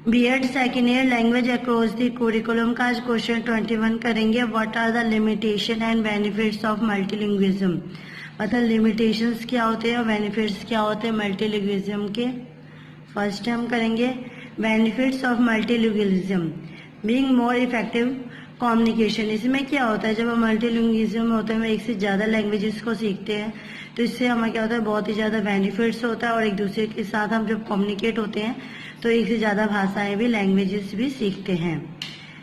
B.Ed second year language across the curriculum का आज question 21 करेंगे। What are the limitation and benefits of multilingualism. मतलब limitations क्या होते हैं और बेनिफिट्स क्या होते हैं मल्टीलिंग्विज्म के। फर्स्ट हम करेंगे benefits of मल्टीलिंग्विज्म। Being more effective communication. इसमें क्या होता है, जब हम मल्टीलिंग्विज्म में होते हैं, हम एक से ज़्यादा लैंग्वेजेस को सीखते हैं तो इससे हमें क्या होता है, बहुत ही ज़्यादा बेनिफिट्स होता है। और एक दूसरे के साथ हम जब कम्युनिकेट होते हैं तो एक से ज़्यादा भाषाएं भी, लैंग्वेजेस भी सीखते हैं।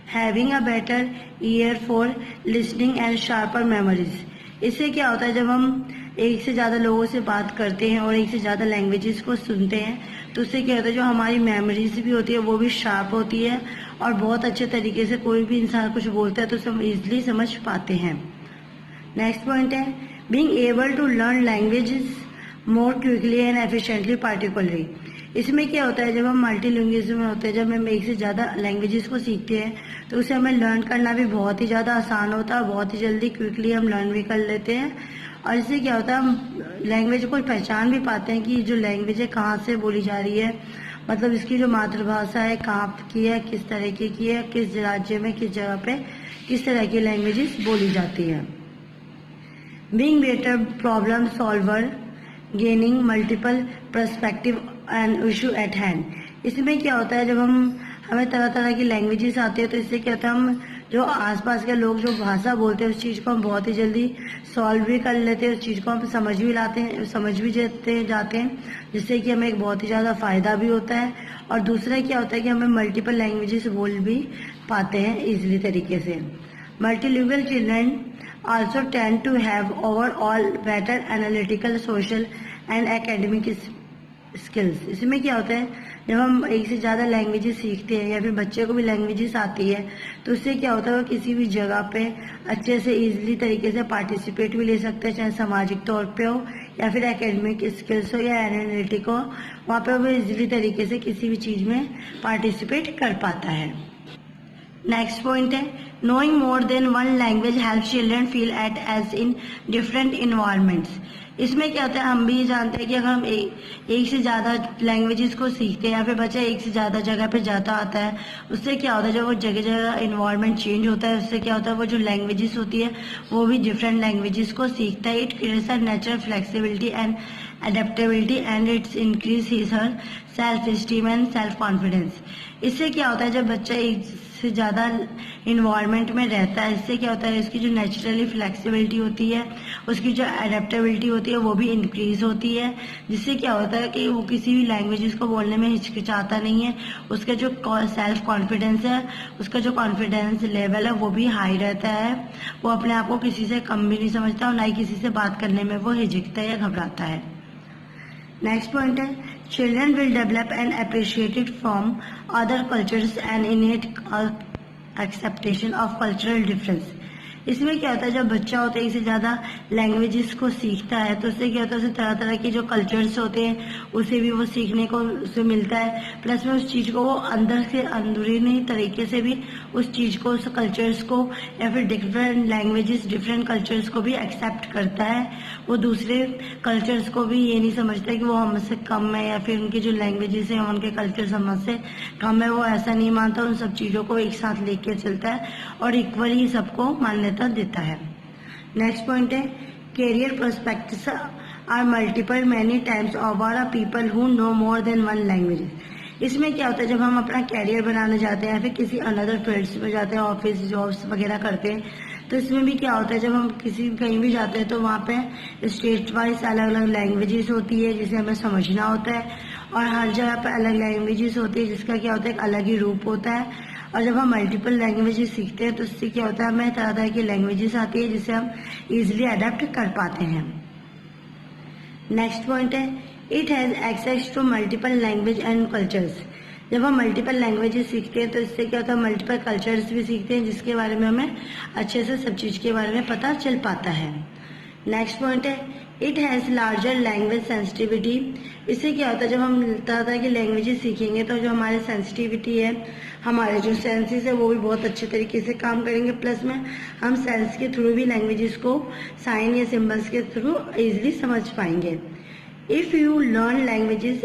Having a better year for listening and sharper memories. इससे क्या होता है, जब हम एक से ज़्यादा लोगों से बात करते हैं और एक से ज़्यादा लैंग्वेजेस को सुनते हैं तो उससे क्या होता है, जो हमारी मेमोरीज भी होती है वो भी शार्प होती है और बहुत अच्छे तरीके से कोई भी इंसान कुछ बोलता है तो उसे हम ईजिली समझ पाते हैं। नेक्स्ट पॉइंट है being able to learn languages more quickly and efficiently particularly. इसमें क्या होता है, जब हम मल्टीलिंग्विज्म में होते हैं, जब हम एक से ज़्यादा लैंग्वेजेस को सीखते हैं तो उसे हमें लर्न करना भी बहुत ही ज़्यादा आसान होता है, बहुत ही जल्दी क्विकली हम लर्न भी कर लेते हैं। और इससे क्या होता है, हम लैंग्वेज को पहचान भी पाते हैं कि जो लैंग्वेज है कहाँ से बोली जा रही है, मतलब इसकी जो मातृभाषा है कहाँ की है, किस तरीके की है, किस राज्य में किस जगह पे किस तरह की लैंग्वेजेस बोली जाती है। Being better problem solver gaining multiple perspective and issue at hand. इसमें क्या होता है, जब हमें तरह तरह की लैंग्वेजेस आती है तो इससे क्या होता है, हम जो आसपास के लोग जो भाषा बोलते हैं उस चीज़ को हम बहुत ही जल्दी सॉल्व भी कर लेते हैं, उस चीज़ को हम समझ भी जाते हैं जिससे कि हमें एक बहुत ही ज़्यादा फ़ायदा भी होता है। और दूसरा क्या होता है कि हमें मल्टीपल लैंग्वेजेस बोल भी पाते हैं ईजिली तरीके से। Multilingual children also tend to have overall better analytical, social and academic skills। इसमें क्या होता है, जब हम एक से ज़्यादा लैंग्वेजेस सीखते हैं या फिर बच्चे को भी लैंग्वेजेस आती है तो उससे क्या होता है, वो किसी भी जगह पे अच्छे से इजीली तरीके से पार्टिसिपेट भी ले सकते हैं, चाहे सामाजिक तौर पे हो या फिर एकेडमिक स्किल्स हो या एनालिटिक हो, वहाँ पे वो इजीली तरीके से किसी भी चीज़ में पार्टिसिपेट कर पाता है। नेक्स्ट पॉइंट है knowing more than one language help children feel at ease in different environments. इसमें क्या होता है, हम भी ये जानते हैं कि अगर हम एक से ज़्यादा लैंग्वेजेस को सीखते हैं या फिर बच्चा एक से ज़्यादा जगह पे जाता आता है, उससे क्या होता है, जब वो जगह जगह इन्वायरमेंट चेंज होता है उससे क्या होता है, वो जो लैंग्वेजेस होती है वो भी डिफरेंट लैंग्वेजेस को सीखता है। It creates a natural flexibility and adaptability and it's increase his her self esteem and self confidence। इससे क्या होता है, जब बच्चा एक से ज़्यादा इन्वायरमेंट में रहता है, इससे क्या होता है, इसकी जो नेचुरली फ्लेक्सिबिलिटी होती है, उसकी जो अडेप्टेबिलिटी होती है वो भी इंक्रीज होती है, जिससे क्या होता है कि वो किसी भी लैंग्वेजेस को बोलने में हिचकिचाता नहीं है। उसका जो सेल्फ कॉन्फिडेंस है, उसका जो कॉन्फिडेंस लेवल है वो भी हाई रहता है। वो अपने आप को किसी से कम भी नहीं समझता और ना ही किसी से बात करने में वो हिचकता है या घबराता है। नेक्स्ट पॉइंट है children will develop and appreciated from other cultures and इनेट acceptation of cultural difference. इसमें क्या होता है, जब बच्चा होता है एक से ज़्यादा लैंग्वेजेस को सीखता है तो उससे क्या होता है, उसे तरह तरह के जो कल्चर्स होते हैं उसे भी वो सीखने को उसे मिलता है। प्लस में उस चीज़ को वो अंदर से अंदरूनी तरीके से भी उस चीज़ को, उस कल्चर्स को या फिर डिफरेंट लैंग्वेजेस डिफरेंट कल्चर्स को भी एक्सेप्ट करता है। वो दूसरे कल्चर्स को भी ये नहीं समझता कि वो हमसे कम है या फिर उनकी जो लैंग्वेजेस हैं उनके कल्चर्स हमसे कम है, वो ऐसा नहीं मानता। उन सब चीज़ों को एक साथ लेके चलता है और इक्वली सबको मान्यता देता है। नेक्स्ट पॉइंट है career perspectives are multiple many times over a people who know more than one language. इसमें क्या होता है, जब हम अपना कैरियर बनाने जाते हैं या फिर किसी अनदर फील्ड्स में जाते हैं, ऑफिस जॉब्स वगैरह करते हैं, तो इसमें भी क्या होता है, जब हम कहीं भी जाते हैं तो वहाँ पे स्टेट वाइज अलग अलग लैंग्वेजेस होती है जिसे हमें समझना होता है और हर जगह पे अलग लैंग्वेजेस होती है जिसका क्या होता है, एक अलग ही रूप होता है। और जब हम मल्टीपल लैंग्वेजेस सीखते हैं तो इससे क्या होता है, हमें तरह तरह की लैंग्वेजेस आती है जिसे हम इजीली अडेप्ट कर पाते हैं। नेक्स्ट पॉइंट है it has access to multiple language and cultures. जब हम मल्टीपल लैंग्वेजेस सीखते हैं तो इससे क्या होता है, मल्टीपल कल्चर्स भी सीखते हैं जिसके बारे में हमें अच्छे से सब चीज़ के बारे में पता चल पाता है। नेक्स्ट पॉइंट है it has larger language sensitivity. इससे क्या होता है, जब हम तरह तरह की लैंग्वेजेस सीखेंगे तो जो हमारी सेंसिटिविटी है, हमारे जो सेंसेस है वो भी बहुत अच्छे तरीके से काम करेंगे। प्लस में हम सेंस के थ्रू भी लैंग्वेजेस को साइन या सिंबल्स के थ्रू इजीली समझ पाएंगे। If you learn languages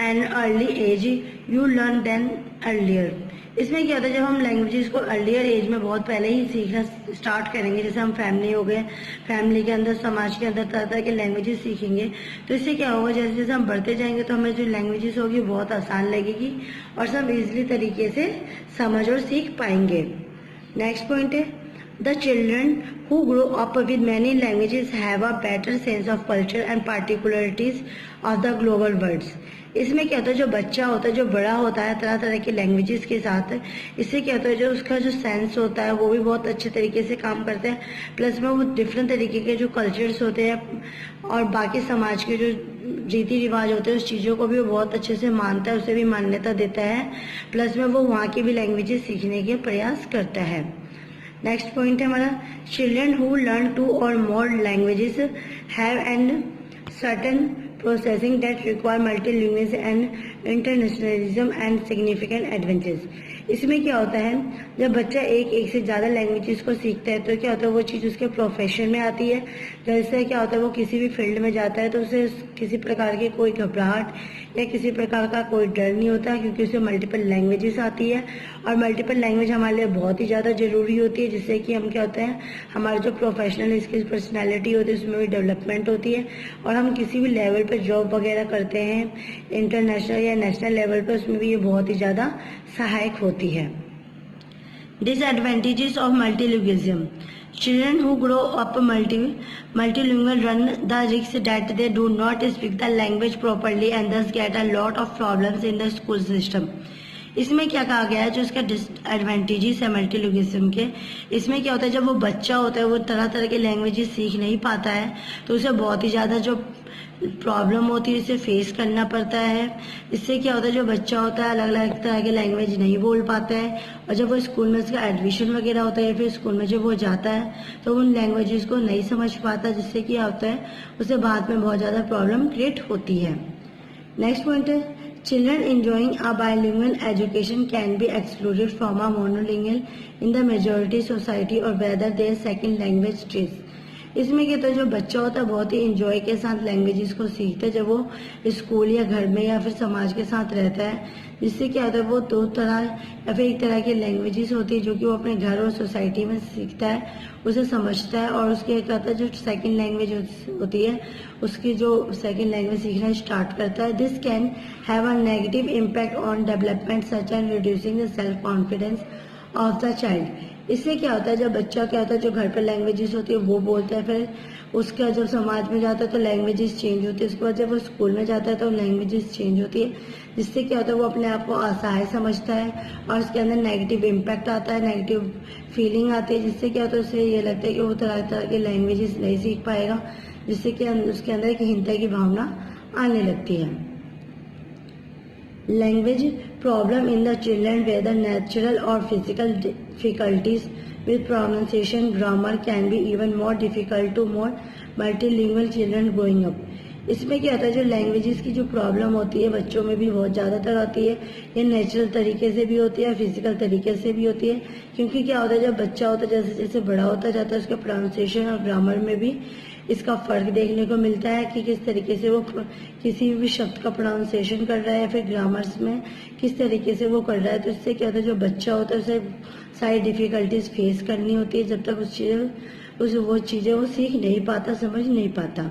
an early age you learn then earlier. इसमें क्या होता है, जब हम लैंग्वेजेस को अर्लियर एज में बहुत पहले ही सीखना स्टार्ट करेंगे, जैसे हम फैमिली हो गए, फैमिली के अंदर समाज के अंदर तरह तरह के लैंग्वेजेस सीखेंगे, तो इससे क्या होगा, जैसे जैसे हम बढ़ते जाएंगे तो हमें जो लैंग्वेजेस होगी बहुत आसान लगेगी और सब इजीली तरीके से समझ और सीख पाएंगे। नेक्स्ट पॉइंट है, the children who grow up with many languages have a better sense of culture and particularities of the global words। इसमें क्या होता है, जो बच्चा होता है, जो बड़ा होता है तरह तरह के लैंग्वेजेस के साथ, इससे क्या होता है, जो उसका जो सेंस होता है वो भी बहुत अच्छे तरीके से काम करता है, प्लस में वो डिफरेंट तरीके के जो कल्चर्स होते हैं और बाकी समाज के जो रीति रिवाज होते हैं उस चीज़ों को भी वो बहुत अच्छे से मानता है, उसे भी मान्यता देता है, प्लस में वो वहाँ की भी लैंग्वेजेस सीखने के प्रयास करता है। नेक्स्ट पॉइंट है हमारा, children who learn 2 or more languages have an certain processing that require multilingualism and internationalism and significant advances। इसमें क्या होता है, जब बच्चा एक से ज़्यादा लैंग्वेजेस को सीखता है तो क्या होता है, वो चीज़ उसके प्रोफेशन में आती है। जैसे क्या होता है, वो किसी भी फील्ड में जाता है तो उसे किसी प्रकार की कोई घबराहट या किसी प्रकार का कोई डर नहीं होता, क्योंकि उसे मल्टीपल लैंग्वेजेस आती है और मल्टीपल लैंग्वेज हमारे लिए बहुत ही ज़्यादा ज़रूरी होती है, जिससे कि हम क्या होता है, हमारे जो प्रोफेशनल स्किल्स पर्सनैलिटी होती है उसमें भी डेवलपमेंट होती है और हम किसी भी लेवल पर जॉब वगैरह करते हैं इंटरनेशनल या नेशनल लेवल पर, उसमें भी ये बहुत ही ज़्यादा सहायक होती है। Disadvantages of multilingualism, children who grow up multilingual run the risk that they do not speak the language properly and thus get a lot of problems in the school system। इसमें क्या कहा गया है, जो इसका डिसएडवांटेजेस है मल्टीलिंगुइज्म के, इसमें क्या होता है, जब वो बच्चा होता है वो तरह तरह के लैंग्वेजेस सीख नहीं पाता है तो उसे बहुत ही ज़्यादा जो प्रॉब्लम होती है इसे फेस करना पड़ता है। इससे क्या होता है, जो बच्चा होता है अलग अलग तरह के लैंग्वेज नहीं बोल पाता है और जब वो स्कूल में उसका एडमिशन वगैरह होता है फिर स्कूल में जब वो जाता है तो उन लैंग्वेजेस को नहीं समझ पाता, जिससे क्या होता है उसे बाद में बहुत ज़्यादा प्रॉब्लम क्रिएट होती है। नेक्स्ट पॉइंट है, children enjoying a bilingual education can be excluded from a monolingual in the majority society or whether their second language is। इसमें क्या होता है, जो बच्चा होता है बहुत ही इंजॉय के साथ लैंग्वेजेस को सीखता है जब वो स्कूल या घर में या फिर समाज के साथ रहता है, जिससे क्या होता है वो 2 तरह या फिर एक तरह की लैंग्वेजेस होती है जो कि वो अपने घर और सोसाइटी में सीखता है, उसे समझता है और उसके क्या होता है, जो सेकंड लैंग्वेज होती है उसकी जो सेकंड लैंग्वेज सीखना स्टार्ट करता है। This can have a negative impact on development such and reducing the self confidence of the child. इससे क्या होता है, जब बच्चा क्या होता है जो घर पर लैंग्वेजेस होती है वो बोलता है, फिर उसका जब समाज में जाता है तो लैंग्वेजेस चेंज होती है, उसके बाद जब वो स्कूल में जाता है तो लैंग्वेजेस चेंज होती है, जिससे क्या होता है वो अपने आप को असहाय समझता है और उसके अंदर नेगेटिव इम्पैक्ट आता है, नेगेटिव फीलिंग आती है, जिससे क्या होता है उसे ये लगता है कि वो तरह तरह के लैंग्वेजेस नहीं सीख पाएगा, जिससे कि उसके अंदर एक हीनता की भावना आने लगती है। Language problem in the children whether natural और physical difficulties with pronunciation grammar can be even more difficult to more multilingual children growing up। इसमें क्या होता है, जो लैंग्वेजेस की जो प्रॉब्लम होती है बच्चों में भी बहुत ज़्यादातर होती है, ये नेचुरल तरीके से भी होती है, फिजिकल तरीके से भी होती है, क्योंकि क्या होता है जब बच्चा होता है जैसे जैसे बड़ा होता जाता है उसके प्रोनाउंसिएशन और ग्रामर में भी इसका फर्क देखने को मिलता है कि किस तरीके से वो किसी भी शब्द का प्रोनाउंसिएशन कर रहा है या फिर ग्रामर्स में किस तरीके से वो कर रहा है। तो इससे क्या होता है, जो बच्चा होता है उसे सारी डिफिकल्टीज फेस करनी होती है जब तक वो चीज़ें वो सीख नहीं पाता, समझ नहीं पाता।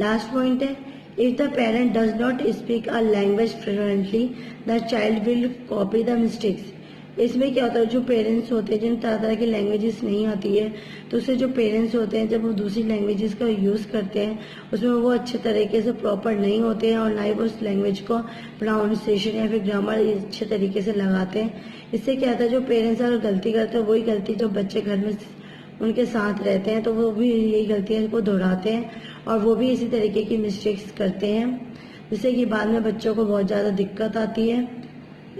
लास्ट पॉइंट है, if the parent does not speak a language fluently the child will copy the mistakes. इसमें क्या होता है, जो पेरेंट्स होते हैं जिन तरह तरह की लैंग्वेजेस नहीं आती है तो उससे जो पेरेंट्स होते हैं जब वो दूसरी लैंग्वेजेस का यूज़ करते हैं उसमें वो अच्छे तरीके से प्रॉपर नहीं होते हैं और ना ही वो उस लैंग्वेज को प्रोनाउंसिएशन या फिर ग्रामर अच्छे तरीके से लगाते हैं। इससे क्या होता है, जो पेरेंट्स अगर गलती करते हैं वही गलती जो बच्चे घर में उनके साथ रहते हैं तो वो भी यही गलतियाँ को दोहराते हैं और वो भी इसी तरीके की मिस्टेक्स करते हैं, जिससे कि बाद में बच्चों को बहुत ज़्यादा दिक्कत आती है,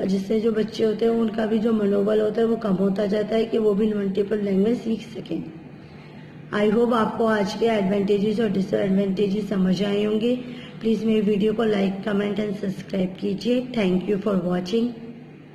जिससे जो बच्चे होते हैं उनका भी जो मनोबल होता है वो कम होता जाता है कि वो भी मल्टीपल लैंग्वेज सीख सकें। आई होप आपको आज के एडवांटेजेस और डिसएडवांटेजेस समझ आए होंगे। प्लीज़ मेरी वीडियो को लाइक, कमेंट एंड सब्सक्राइब कीजिए। Thank you for watching.